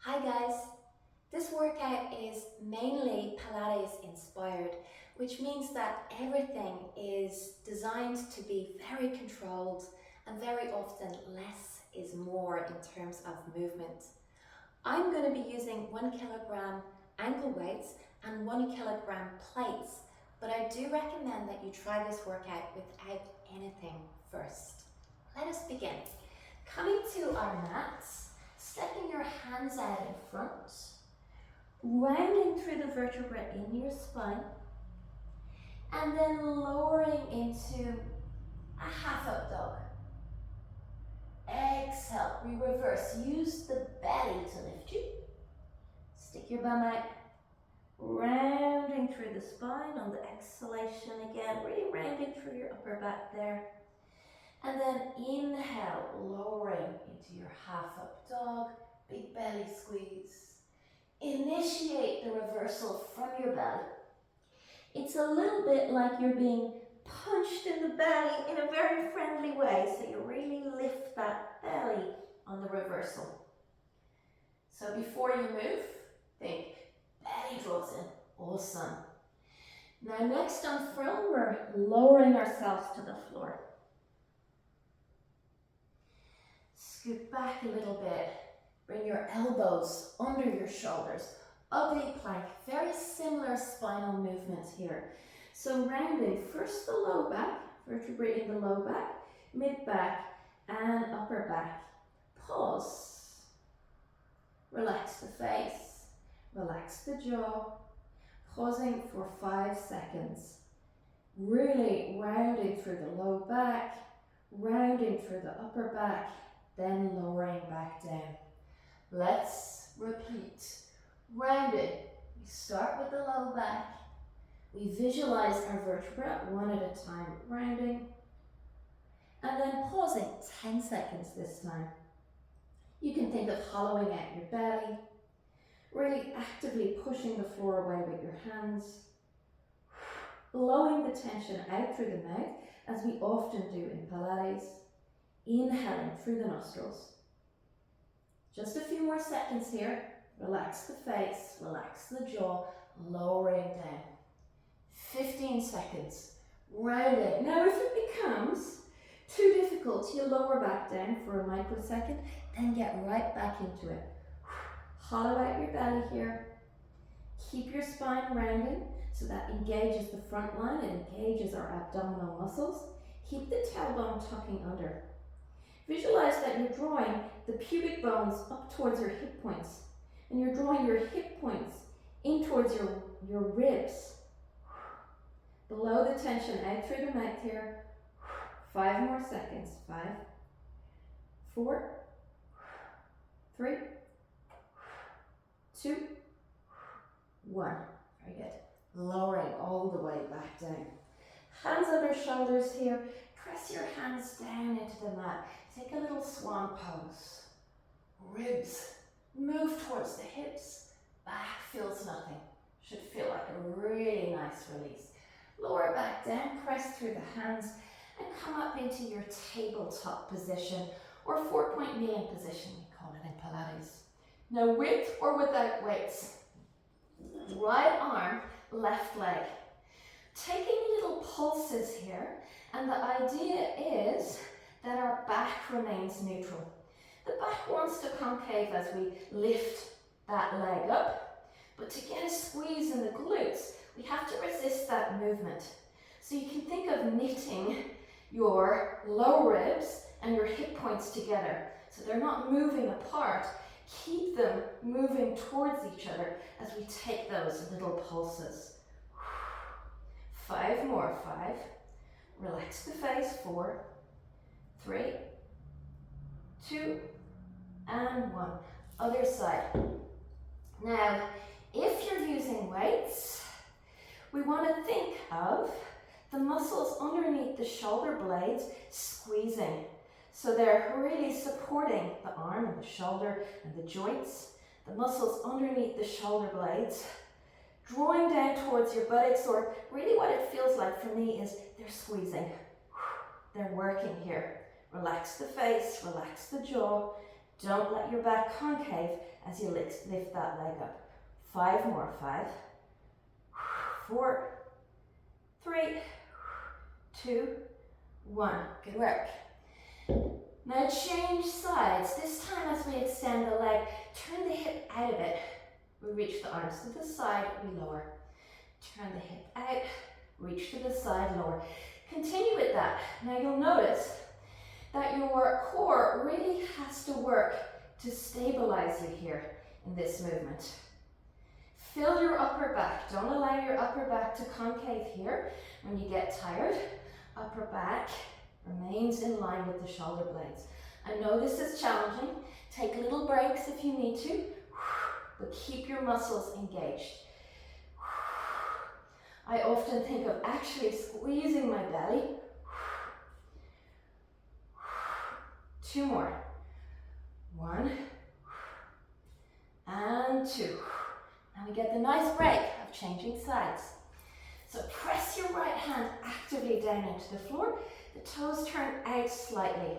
Hi guys! This workout is mainly Pilates inspired, which means that everything is designed to be very controlled and very often less is more in terms of movement. I'm going to be using 1 kilogram ankle weights and 1 kilogram plates, but I do recommend that you try this workout without anything first. Let us begin. Coming to our mats, stepping your hands out in front, rounding through the vertebrae in your spine, and then lowering into a half up dog. Exhale, we reverse. Use the belly to lift you. Stick your bum out, rounding through the spine on the exhalation again, really rounding through your upper back there. And then inhale, lowering into your half up dog, big belly squeeze. Initiate the reversal from your belly. It's a little bit like you're being punched in the belly in a very friendly way, so you really lift that belly on the reversal. So before you move, think belly draws in, awesome. Now next on frill, we're lowering ourselves to the floor. Scoot back a little bit. Bring your elbows under your shoulders. Ugly plank, very similar spinal movement here. So rounding first the low back, vertebrae in the low back, mid back and upper back. Pause. Relax the face, relax the jaw. Pausing for 5 seconds. Really rounding through the low back, rounding through the upper back, then lowering back down. Let's repeat. Rounding. We start with the low back. We visualize our vertebra one at a time, rounding. And then pausing 10 seconds this time. You can think of hollowing out your belly. Really actively pushing the floor away with your hands. Blowing the tension out through the mouth, as we often do in Pilates. Inhaling through the nostrils. Just a few more seconds here. Relax the face, relax the jaw, lowering down. 15 seconds. Rounding. Now if it becomes too difficult, you lower back down for a microsecond, then get right back into it. Hollow out your belly here. Keep your spine rounding so that engages the front line, it engages our abdominal muscles. Keep the tailbone tucking under. Visualize that you're drawing the pubic bones up towards your hip points, and you're drawing your hip points in towards your ribs. Below the tension, out through the mouth here. 5 more seconds. 5, 4, 3, 2, 1. Very good. Lowering all the way back down. Hands under shoulders here. Press your hands down into the mat. Take a little swan pose. Ribs move towards the hips. Back feels nothing. Should feel like a really nice release. Lower back down, press through the hands and come up into your tabletop position or 4-point kneeling position, we call it in Pilates. Now with or without weights. Right arm, left leg. Taking little pulses here, and the idea is that our back remains neutral. The back wants to concave as we lift that leg up, but to get a squeeze in the glutes, we have to resist that movement. So you can think of knitting your low ribs and your hip points together, so they're not moving apart. Keep them moving towards each other as we take those little pulses. 5 more. 5. Relax the face. 4, 3, 2, and 1. Other side. Now, if you're using weights, we want to think of the muscles underneath the shoulder blades squeezing. So they're really supporting the arm and the shoulder and the joints. The muscles underneath the shoulder blades drawing down towards your buttocks, or really what it feels like for me is they're squeezing. They're working here. Relax the face, relax the jaw, Don't let your back concave as you lift that leg up. 5 more. 5, 4, 3, 2, 1. Good work. Now change sides. This time as we extend the leg, turn the hip out a bit. We reach the arms to the side, we lower. Turn the hip out, reach to the side, lower. Continue with that. Now you'll notice that your core really has to work to stabilize you here in this movement. Fill your upper back. Don't allow your upper back to concave here when you get tired. Upper back remains in line with the shoulder blades. I know this is challenging. Take little breaks if you need to, but keep your muscles engaged. I often think of actually squeezing my belly. 2 more. 1 and 2. And we get the nice break of changing sides. So press your right hand actively down into the floor. The toes turn out slightly.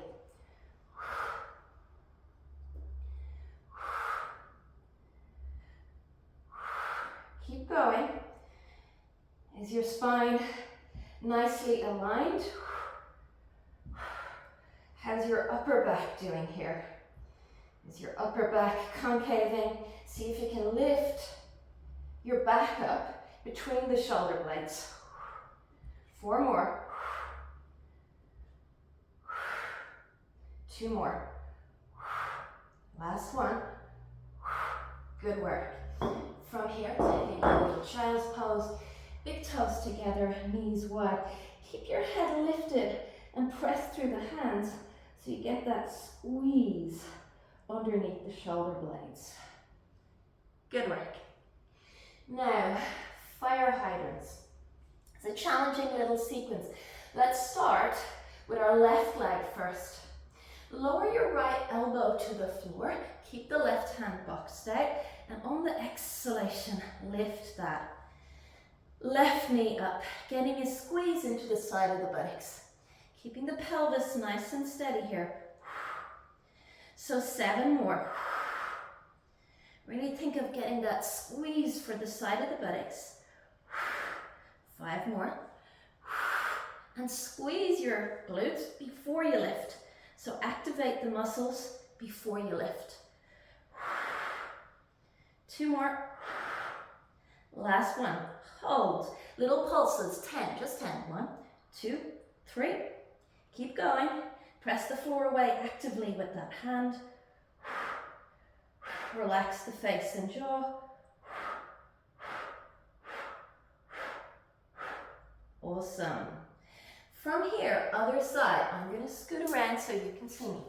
Keep going. Is your spine nicely aligned? How's your upper back doing here? Is your upper back concaving? See if you can lift your back up between the shoulder blades. 4 more. 2 more. Last one. Good work. From here, taking a little child's pose. Big toes together, knees wide. Keep your head lifted and press through the hands so you get that squeeze underneath the shoulder blades. Good work. Now, fire hydrants. It's a challenging little sequence. Let's start with our left leg first. Lower your right elbow to the floor. Keep the left hand boxed out. And on the exhalation, lift that left knee up, getting a squeeze into the side of the buttocks. Keeping the pelvis nice and steady here. So 7 more. Really think of getting that squeeze for the side of the buttocks. 5 more. And squeeze your glutes before you lift. So activate the muscles before you lift. 2 more. Last one. Hold. Little pulses. 10. Just 10. 1, 2, 3. Keep going. Press the floor away actively with that hand. Relax the face and jaw. Awesome. From here, other side. I'm going to scoot around so you can see me.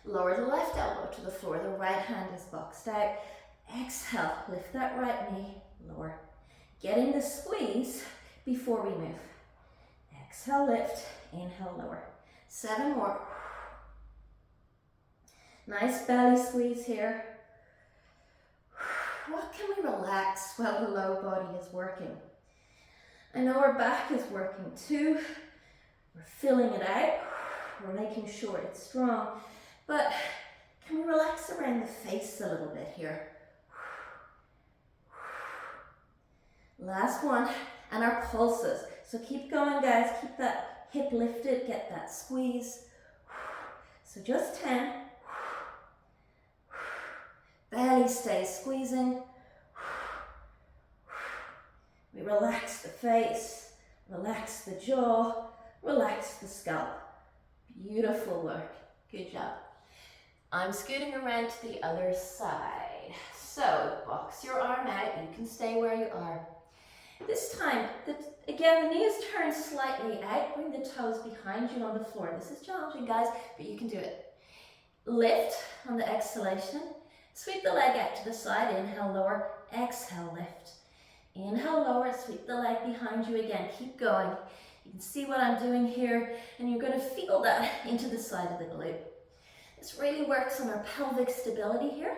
Lower the left elbow to the floor. The right hand is boxed out. Exhale. Lift that right knee. Lower. Getting the squeeze before we move. Exhale, lift. Inhale, lower. 7 more. Nice belly squeeze here. What can we relax while the low body is working? I know our back is working too. We're filling it out. We're making sure it's strong. But can we relax around the face a little bit here? Last one. And our pulses. So keep going, guys. Keep that hip lifted. Get that squeeze. So just 10. Belly stays squeezing. We relax the face, relax the jaw, relax the scalp. Beautiful work. Good job. I'm scooting around to the other side. So box your arm out. You can stay where you are. This time, again, the knees turn slightly out. Bring the toes behind you on the floor. This is challenging, guys, but you can do it. Lift on the exhalation. Sweep the leg out to the side. Inhale, lower. Exhale, lift. Inhale, lower. Sweep the leg behind you again. Keep going. You can see what I'm doing here, and you're going to feel that into the side of the glute. This really works on our pelvic stability here.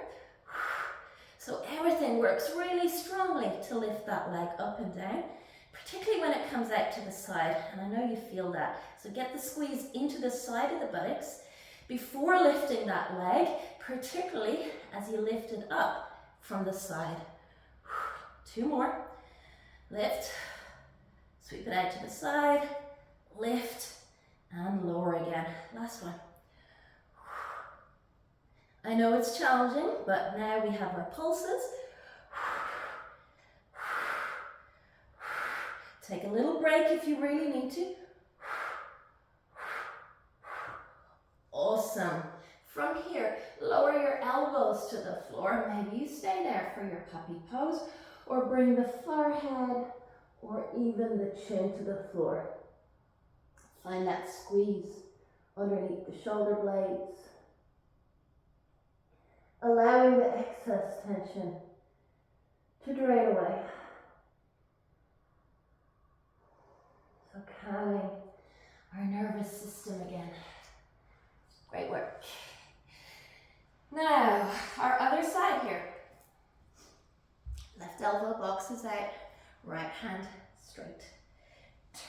So everything works really strongly to lift that leg up and down, particularly when it comes out to the side, and I know you feel that. So get the squeeze into the side of the buttocks before lifting that leg, particularly as you lift it up from the side. 2 more. Lift, sweep it out to the side, lift, and lower again. Last one. I know it's challenging, but now we have our pulses. Take a little break if you really need to. Awesome. From here, lower your elbows to the floor. Maybe you stay there for your puppy pose, or bring the forehead or even the chin to the floor. Find that squeeze underneath the shoulder blades. Allowing the excess tension to drain away. So calming our nervous system again. Great work. Now, our other side here. Left elbow boxes out, right hand straight.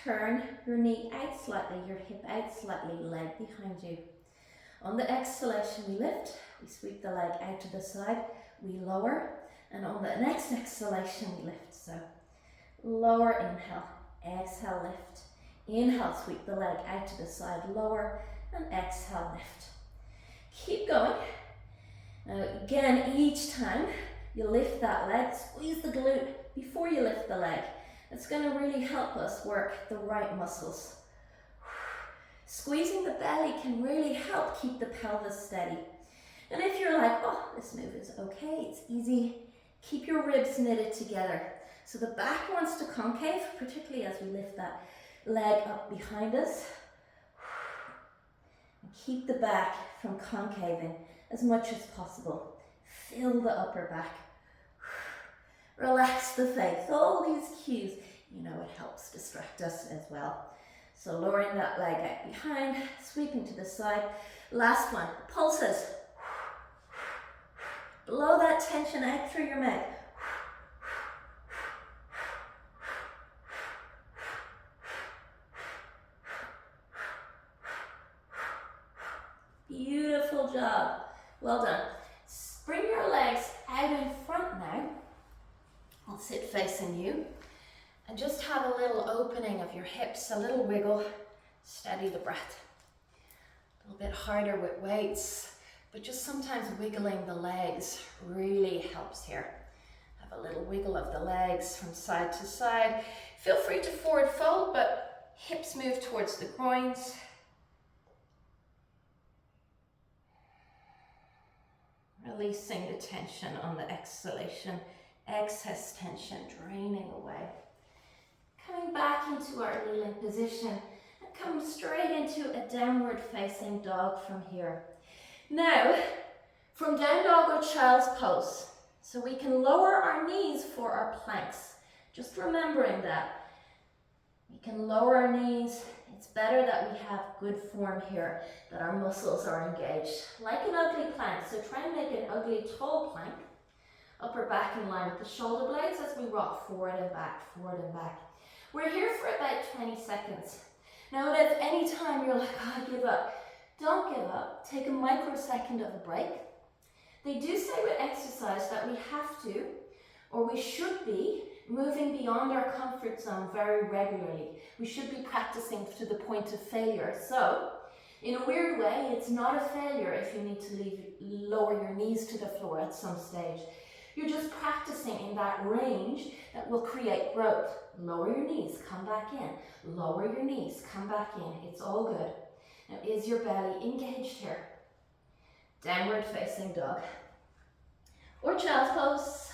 Turn your knee out slightly, your hip out slightly, leg behind you. On the exhalation, we lift, we sweep the leg out to the side, we lower, and on the next exhalation, we lift. So, lower, inhale, exhale, lift. Inhale, sweep the leg out to the side, lower, and exhale, lift. Keep going. Now, again, each time you lift that leg, squeeze the glute before you lift the leg. It's going to really help us work the right muscles. Squeezing the belly can really help keep the pelvis steady. And if you're like, oh, this move is okay, it's easy, keep your ribs knitted together. So the back wants to concave, particularly as we lift that leg up behind us. And keep the back from concaving as much as possible. Fill the upper back. Relax the face. All these cues, you know, it helps distract us as well. So lowering that leg out behind, sweeping to the side. Last one, pulses. Blow that tension out through your mouth. Beautiful job. Well done. Bring your legs out in front now. I'll sit facing you. And just have a little opening of your hips, a little wiggle. Steady the breath. A little bit harder with weights, but just sometimes wiggling the legs really helps here. Have a little wiggle of the legs from side to side. Feel free to forward fold, but hips move towards the groins. Releasing the tension on the exhalation, excess tension draining away. Coming back into our kneeling position and come straight into a downward facing dog from here. Now, from down dog or child's pose, so we can lower our knees for our planks. Just remembering that. We can lower our knees. It's better that we have good form here, that our muscles are engaged. Like an ugly plank, so try and make an ugly tall plank. Upper back in line with the shoulder blades as we rock forward and back, forward and back. We're here for about 20 seconds. Now, if any time you're like, oh, I give up, don't give up. Take a microsecond of a break. They do say with exercise that we have to, or we should be, moving beyond our comfort zone very regularly. We should be practicing to the point of failure. So, in a weird way, it's not a failure if you need to lower your knees to the floor at some stage. You're just practicing in that range that will create growth. Lower your knees, come back in. Lower your knees, come back in. It's all good. Now, is your belly engaged here? Downward facing dog. Or child's pose.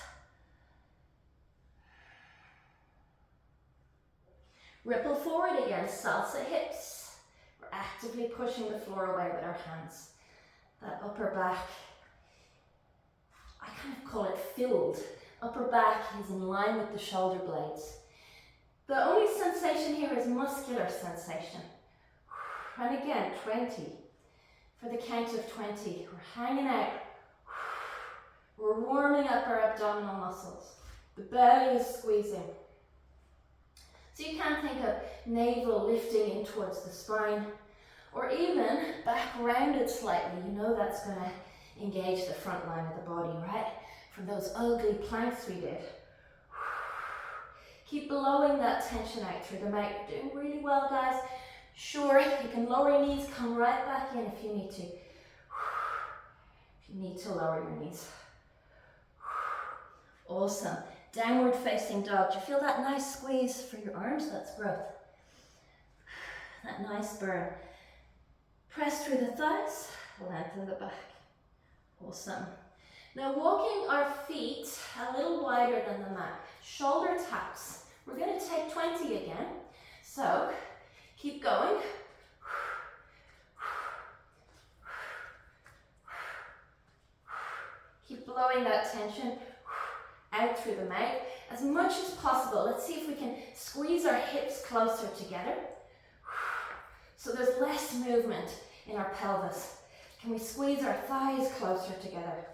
Ripple forward again, salsa hips. We're actively pushing the floor away with our hands. That upper back, I kind of call it filled. Upper back is in line with the shoulder blades. The only sensation here is muscular sensation. And again, 20. For the count of 20, we're hanging out. We're warming up our abdominal muscles. The belly is squeezing. So you can think of navel lifting in towards the spine, or even back rounded slightly. You know that's going to engage the front line of the body, right? From those ugly planks we did. Keep blowing that tension out through the mouth. You're doing really well, guys. Sure, you can lower your knees, come right back in if you need to. If you need to lower your knees. Awesome. Downward facing dog. Do you feel that nice squeeze for your arms? That's growth. That nice burn. Press through the thighs, lengthen the back. Awesome. Now walking our feet a little wider than the mat. Shoulder taps. We're going to take 20 again. So keep going. Keep blowing that tension out through the mouth as much as possible. Let's see if we can squeeze our hips closer together. So there's less movement in our pelvis. Can we squeeze our thighs closer together?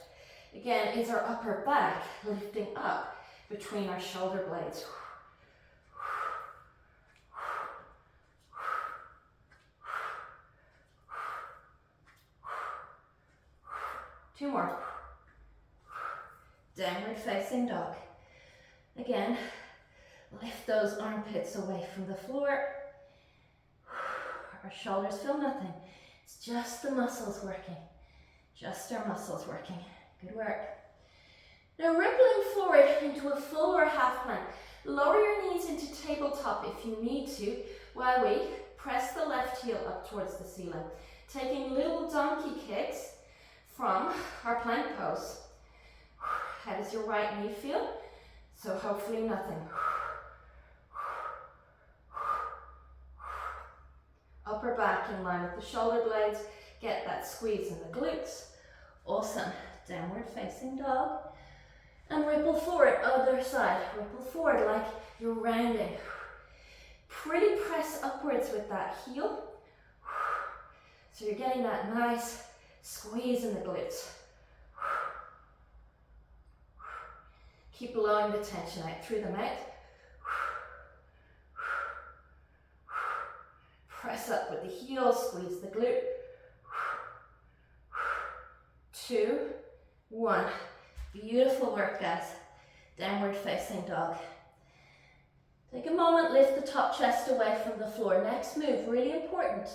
Again, is our upper back lifting up between our shoulder blades? Two more. Downward facing dog. Again, lift those armpits away from the floor. Our shoulders feel nothing. It's just the muscles working. Just our muscles working. Good work. Now rippling forward into a full or half plank. Lower your knees into tabletop if you need to, while we press the left heel up towards the ceiling. Taking little donkey kicks from our plank pose. How does your right knee feel? So hopefully nothing. Upper back in line with the shoulder blades. Get that squeeze in the glutes. Awesome. Downward facing dog. And ripple forward, other side. Ripple forward like you're rounding. Pretty press upwards with that heel. So you're getting that nice squeeze in the glutes. Keep blowing the tension out through the mouth. Press up with the heel, squeeze the glute. 2, 1. Beautiful work, guys. Downward facing dog. Take a moment, lift the top chest away from the floor. Next move, really important.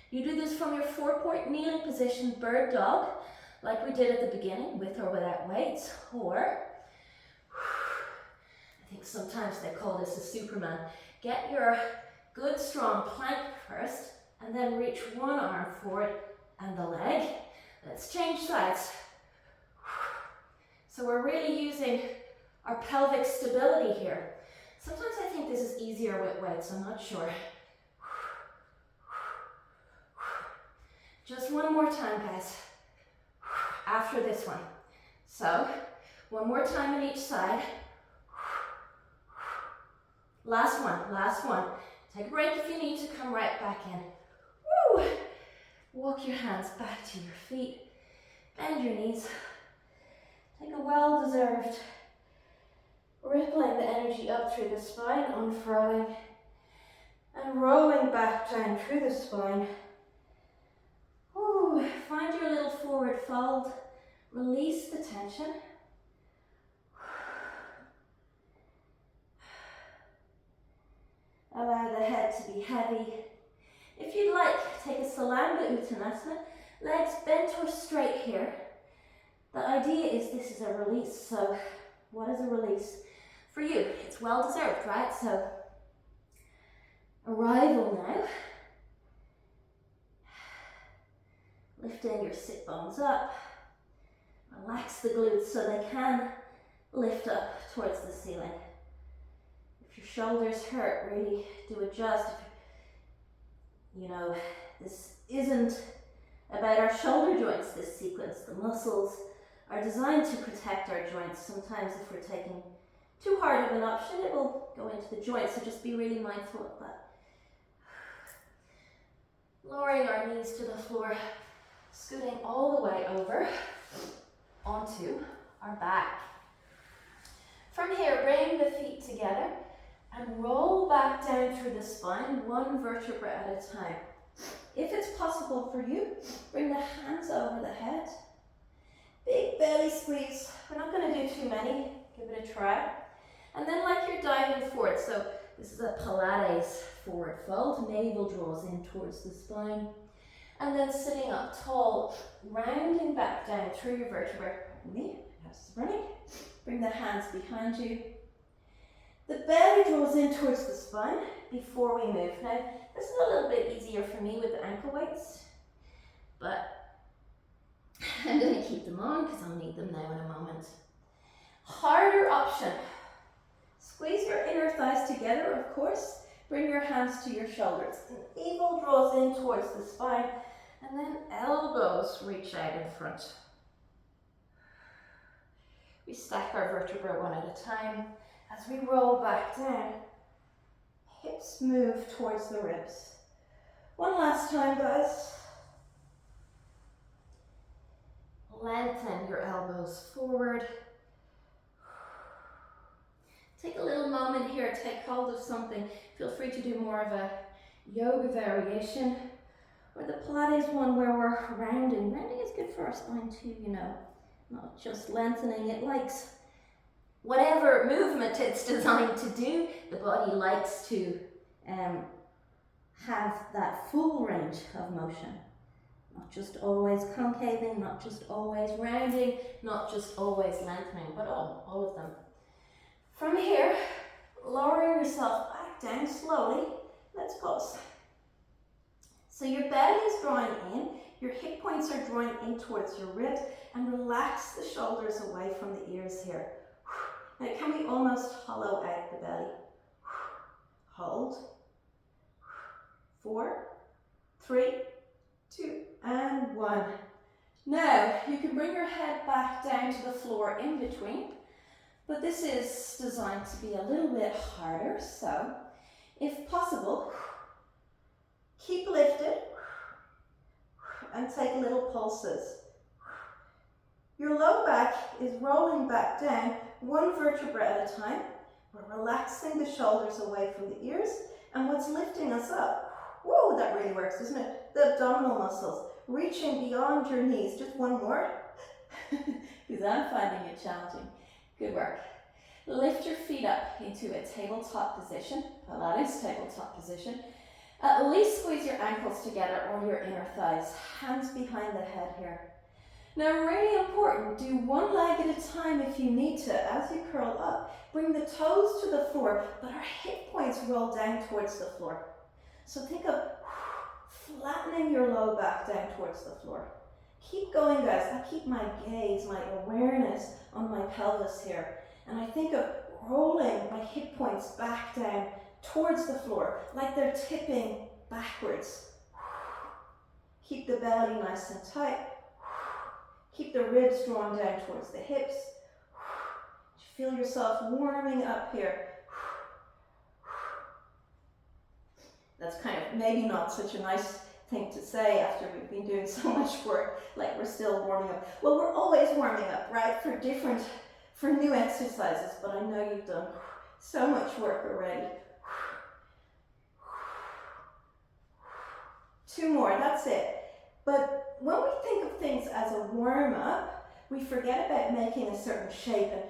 You do this from your 4-point kneeling position, bird dog, like we did at the beginning, with or without weights, or I think sometimes they call this a Superman. Get your good strong plank first, and then reach one arm forward and the leg. Let's change sides. So we're really using our pelvic stability here. Sometimes I think this is easier with weights, I'm not sure. Just one more time, guys, after this one. So, one more time on each side. Last one, last one. Take a break if you need to, come right back in. Woo! Walk your hands back to your feet. Bend your knees. Take a well-deserved rippling the energy up through the spine, unfurling, and rolling back down through the spine. Ooh, find your little forward fold. Release the tension. Allow the head to be heavy. If you'd like, take a Salanga Uttanasana. Legs bent or straight here. The idea is this is a release. So what is a release? For you, it's well deserved, right? So arrival now. Lifting your sit bones up. Relax the glutes so they can lift up towards the ceiling. If your shoulders hurt, really do adjust. You know, this isn't about our shoulder joints, this sequence. The muscles are designed to protect our joints. Sometimes if we're taking too hard of an option, it will go into the joints, so just be really mindful of that. Lowering our knees to the floor, scooting all the way over onto our back. From here, bring the feet together and roll back down through the spine, one vertebra at a time. If it's possible for you, bring the hands over the head. Big belly squeeze. We're not going to do too many. Give it a try. And then like you're diving forward. So this is a Pilates forward fold. Navel draws in towards the spine. And then sitting up tall, rounding back down through your vertebrae. Bring the hands behind you. The belly draws in towards the spine before we move. Now, this is a little bit easier for me with the ankle weights, but I'm going to keep them on because I'll need them now in a moment. Harder option. Squeeze your inner thighs together, of course. Bring your hands to your shoulders. Navel draws in towards the spine, and then elbows reach out in front. We stack our vertebrae one at a time. As we roll back down, hips move towards the ribs. One last time, guys. Lengthen your elbows forward. Take a little moment here, take hold of something. Feel free to do more of a yoga variation, or the Pilates one where we're rounding. Rounding is good for our spine too, you know, not just lengthening. It likes whatever movement it's designed to do. The body likes to have that full range of motion. Not just always concaving, not just always rounding, not just always lengthening, but all of them. From here, lowering yourself back down slowly. Let's pause. So your belly is drawing in, your hip points are drawing in towards your ribs, and relax the shoulders away from the ears here. Now can we almost hollow out the belly? Hold. 4, 3, 2, and 1. Now you can bring your head back down to the floor in between, but this is designed to be a little bit harder, so if possible, keep lifted and take little pulses. Your low back is rolling back down, one vertebra at a time. We're relaxing the shoulders away from the ears, and what's lifting us up, whoa, that really works, doesn't it? The abdominal muscles, reaching beyond your knees. Just one more, because I'm finding it challenging. Good work. Lift your feet up into a tabletop position, Pilates tabletop position. At least squeeze your ankles together or your inner thighs, hands behind the head here. Now, really important, do one leg at a time if you need to. As you curl up, bring the toes to the floor, but our hip points roll down towards the floor. So think of flattening your low back down towards the floor. Keep going, guys. I keep my gaze, my awareness on my pelvis here. And I think of rolling my hip points back down towards the floor, like they're tipping backwards. Keep the belly nice and tight. Keep the ribs drawn down towards the hips. Feel yourself warming up here. That's kind of maybe not such a nice thing to say after we've been doing so much work, like we're still warming up. Well, we're always warming up, right, for new exercises, but I know you've done so much work already. 2 more, that's it. But when we think of things as a warm-up, we forget about making a certain shape, and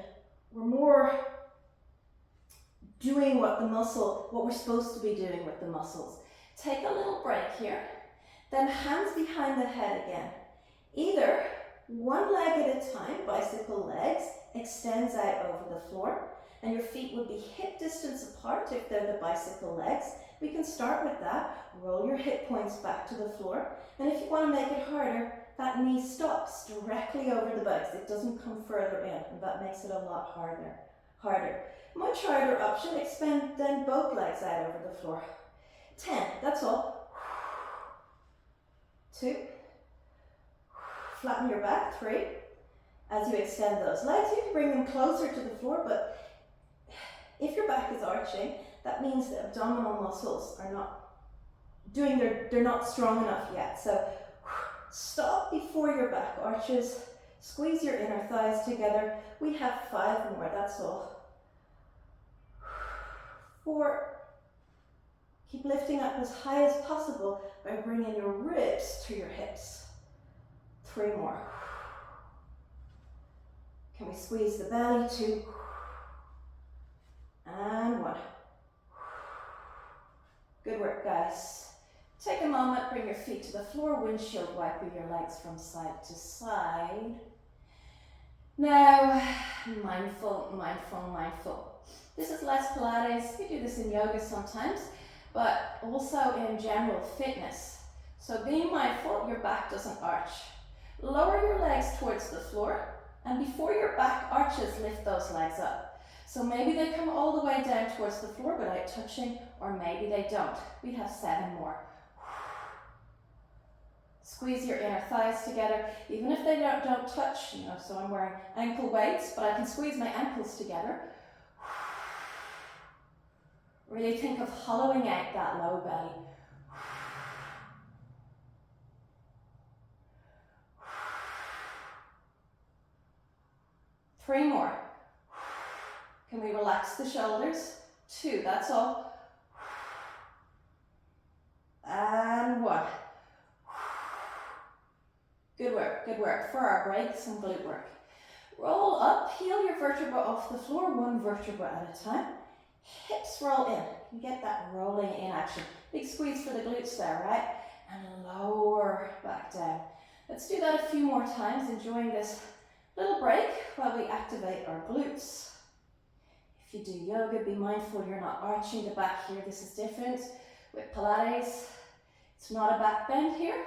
we're more doing what we're supposed to be doing with the muscles. Take a little break here, then hands behind the head again. Either one leg at a time, bicycle legs, extends out over the floor, and your feet would be hip distance apart if they're the bicycle legs. We can start with that. Roll your hip points back to the floor. And if you want to make it harder, that knee stops directly over the buttocks. It doesn't come further in, and that makes it a lot harder. Much harder option, extend then both legs out over the floor. 10, that's all. 2. Flatten your back, 3. As you extend those legs, you can bring them closer to the floor, but if your back is arching, that means the abdominal muscles are not they're not strong enough yet. So stop before your back arches, squeeze your inner thighs together. We have 5 more, that's all. 4, Keep lifting up as high as possible by bringing your ribs to your hips. 3 more. Can we squeeze the belly? 2. And 1. Good work, guys. Take a moment, bring your feet to the floor, windshield wiper your legs from side to side. Now, mindful, mindful, mindful. This is less Pilates. We do this in yoga sometimes, but also in general fitness. So being mindful, your back doesn't arch. Lower your legs towards the floor, and before your back arches, lift those legs up. So maybe they come all the way down towards the floor without touching, or maybe they don't. We have 7 more. Squeeze your inner thighs together, even if they don't touch, you know, so I'm wearing ankle weights, but I can squeeze my ankles together. Really think of hollowing out that low belly. 3 more. Can we relax the shoulders? 2, that's all. And 1. Good work, good work. For our break, some glute work. Roll up, peel your vertebra off the floor, 1 vertebra at a time. Hips roll in. You get that rolling in action. Big squeeze for the glutes there, right? And lower back down. Let's do that a few more times, enjoying this little break while we activate our glutes. If you do yoga, be mindful you're not arching the back here. This is different with Pilates. It's not a back bend here.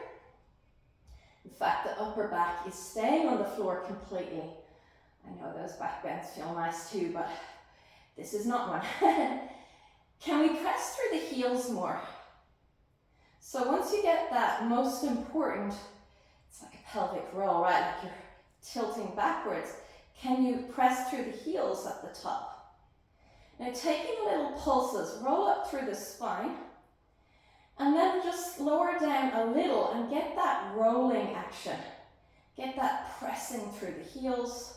In fact, the upper back is staying on the floor completely. I know those back bends feel nice too, but this is not one. Can we press through the heels more? So once you get that most important, it's like a pelvic roll, right? Like you're tilting backwards. Can you press through the heels at the top? Now taking little pulses, roll up through the spine, and then just lower down a little and get that rolling action. Get that pressing through the heels.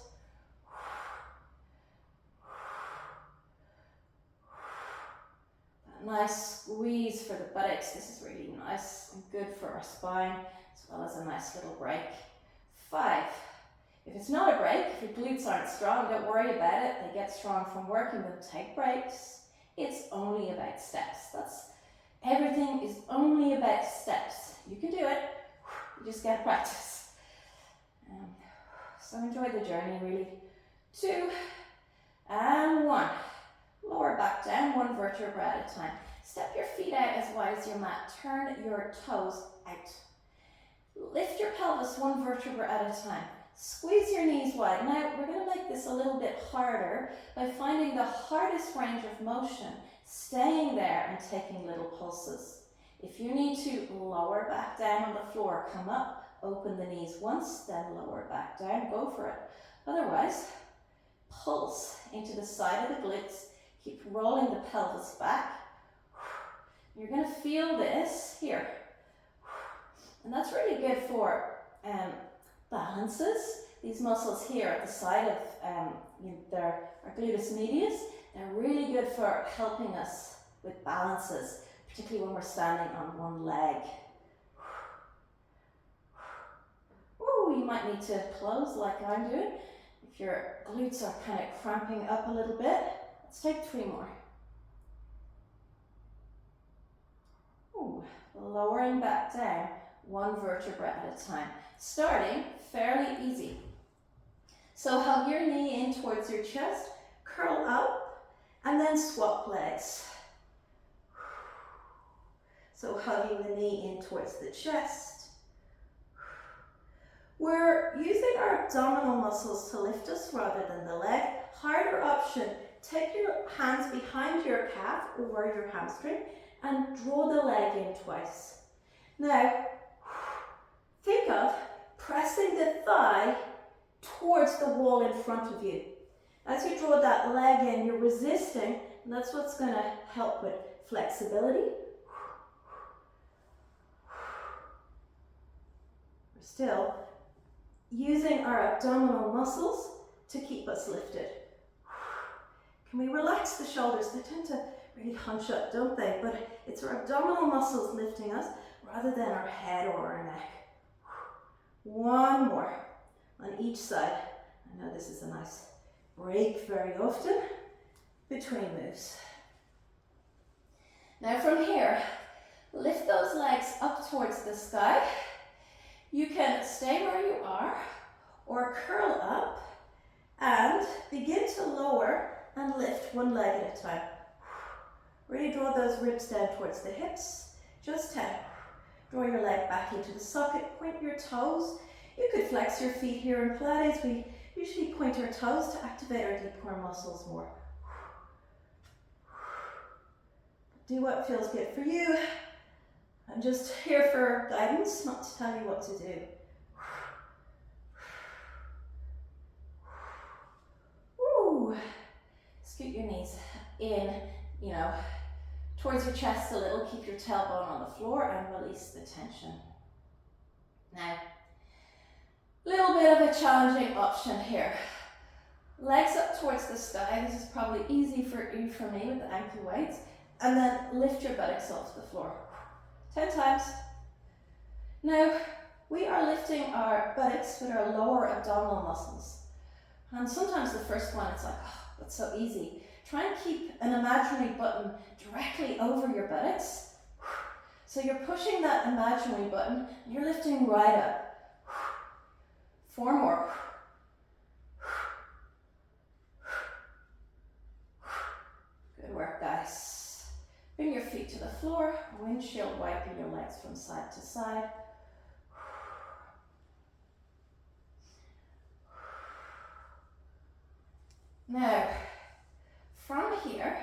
That nice squeeze for the buttocks. This is really nice and good for our spine, as well as a nice little break. 5. If it's not a break, if your glutes aren't strong, don't worry about it. They get strong from working them. Take breaks. It's only about steps. Everything is only about steps. You can do it. You just gotta practice. So enjoy the journey, really. 2 and 1. Lower back down, 1 vertebra at a time. Step your feet out as wide as your mat. Turn your toes out. Lift your pelvis 1 vertebra at a time. Squeeze your knees wide. Now, we're going to make this a little bit harder by finding the hardest range of motion, staying there and taking little pulses. If you need to lower back down on the floor, come up, open the knees once, then lower back down, go for it. Otherwise, pulse into the side of the glutes, keep rolling the pelvis back. You're going to feel this here. And that's really good for balances. These muscles here at the side of our gluteus medius, they're really good for helping us with balances, particularly when we're standing on one leg. Ooh, you might need to close like I'm doing. If your glutes are kind of cramping up a little bit, let's take 3 more. Ooh, lowering back down, 1 vertebra at a time. Starting fairly easy. So hug your knee in towards your chest, curl up, and then swap legs. So hugging the knee in towards the chest. We're using our abdominal muscles to lift us rather than the leg. Harder option, take your hands behind your calf or your hamstring and draw the leg in twice. Now, think of pressing the thigh towards the wall in front of you. As you draw that leg in, you're resisting, and that's what's going to help with flexibility. We're still using our abdominal muscles to keep us lifted. Can we relax the shoulders? They tend to really hunch up, don't they? But it's our abdominal muscles lifting us rather than our head or our neck. One more on each side. I know this is a nice break very often between moves. Now from here, lift those legs up towards the sky. You can stay where you are or curl up and begin to lower and lift one leg at a time. Really draw those ribs down towards the hips. Just 10. Draw your leg back into the socket, point your toes. You could flex your feet here in Pilates. We usually point our toes to activate our deep core muscles more. Do what feels good for you. I'm just here for guidance, not to tell you what to do. Woo. Scoot your knees in, towards your chest a little. Keep your tailbone on the floor and release the tension. Now, a little bit of a challenging option here. Legs up towards the sky. This is probably easy for me with the ankle weights. And then lift your buttocks off the floor. 10 times. Now, we are lifting our buttocks with our lower abdominal muscles. And sometimes the first one, it's like, oh, that's so easy. Try and keep an imaginary button directly over your buttocks. So you're pushing that imaginary button and you're lifting right up. 4 more. Good work, guys. Bring your feet to the floor, windshield wiping your legs from side to side. Now, from here,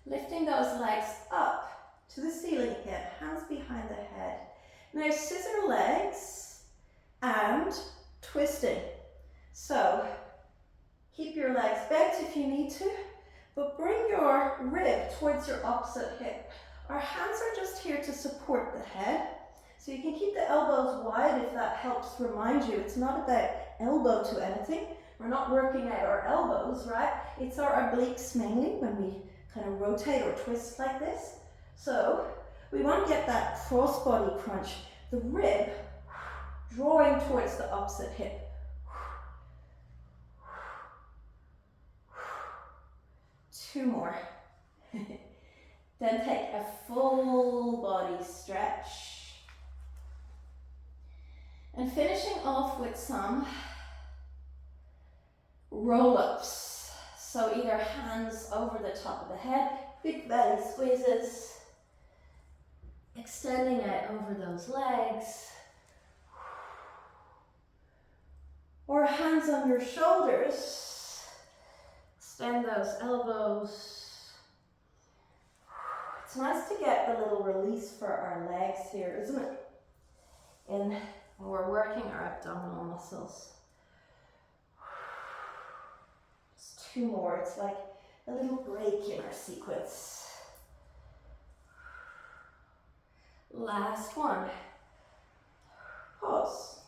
lifting those legs up to the ceiling again, hands behind the head. Now, scissor legs and twisting. So, keep your legs bent if you need to, but bring your rib towards your opposite hip. Our hands are just here to support the head. So you can keep the elbows wide if that helps remind you. It's not about elbow to anything. We're not working out our elbows, right? It's our obliques mainly when we kind of rotate or twist like this. So we want to get that crossbody crunch. The rib drawing towards the opposite hip. 2 more. Then take a full body stretch. And finishing off with some roll-ups. So either hands over the top of the head, big belly squeezes, extending out over those legs. Or hands on your shoulders. Extend those elbows. It's nice to get a little release for our legs here, isn't it? When we're working our abdominal muscles. Just 2 more. It's like a little break in our sequence. Last one. Pause.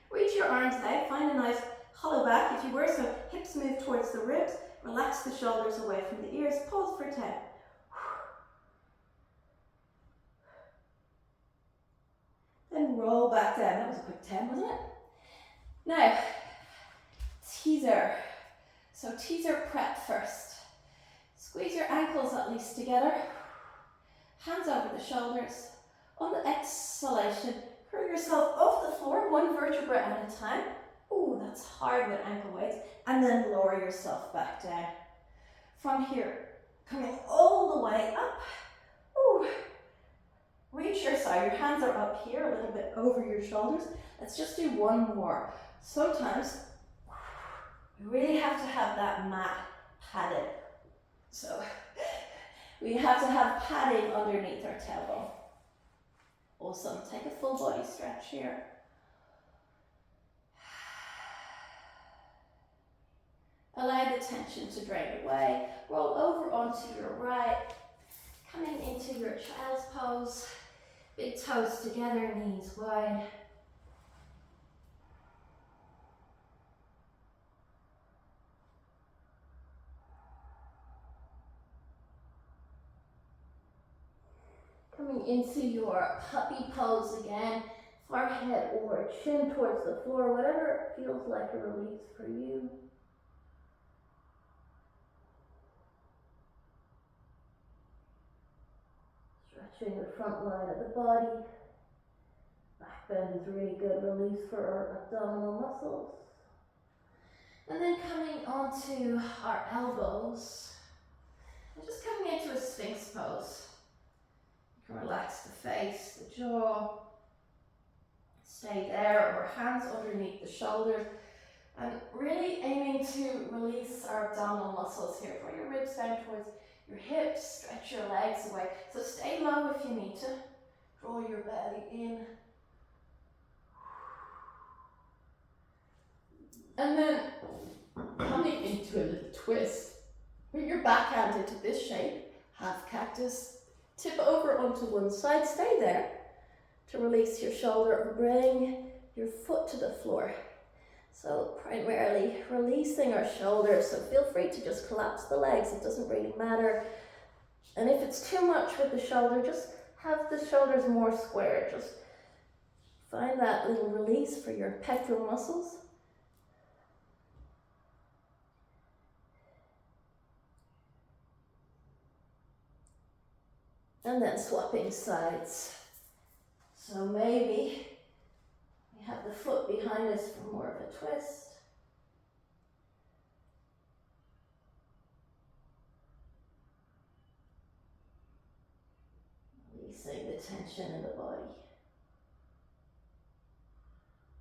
Reach your arms out. Find a nice hollow back if you were, so hips move towards the ribs. Relax the shoulders away from the ears. Pause for 10. Then roll back down. That was a quick 10, wasn't it? Now, teaser. So teaser prep first. Squeeze your ankles at least together. Hands over the shoulders. On the exhalation, curl yourself off the floor, 1 vertebra at a time. Ooh, that's hard with ankle weights. And then lower yourself back down. From here, coming all the way up. Ooh. Reach your side. Your hands are up here, a little bit over your shoulders. Let's just do 1 more. Sometimes we really have to have that mat padded. So we have to have padding underneath our tailbone. Awesome. Take a full body stretch here. Allow the tension to drain away. Roll over onto your right. Coming into your child's pose. Big toes together, knees wide. Coming into your puppy pose again, forehead or chin towards the floor, whatever feels like a release for you. Stretching the front line of the body. Back bend is really good release for our abdominal muscles. And then coming onto our elbows. And just coming into a Sphinx pose. You can relax the face, the jaw. Stay there, or hands underneath the shoulders. And really aiming to release our abdominal muscles here. Draw your ribs down towards your hips, stretch your legs away. So stay low if you need to. Draw your belly in. And then coming into a little twist. Bring your backhand into this shape, half cactus. Tip over onto one side, stay there. To release your shoulder, bring your foot to the floor. So primarily releasing our shoulders, so feel free to just collapse the legs, it doesn't really matter. And if it's too much with the shoulder, just have the shoulders more square. Just find that little release for your pectoral muscles. And then swapping sides. So maybe we have the foot behind us for more of a twist. Releasing the tension in the body.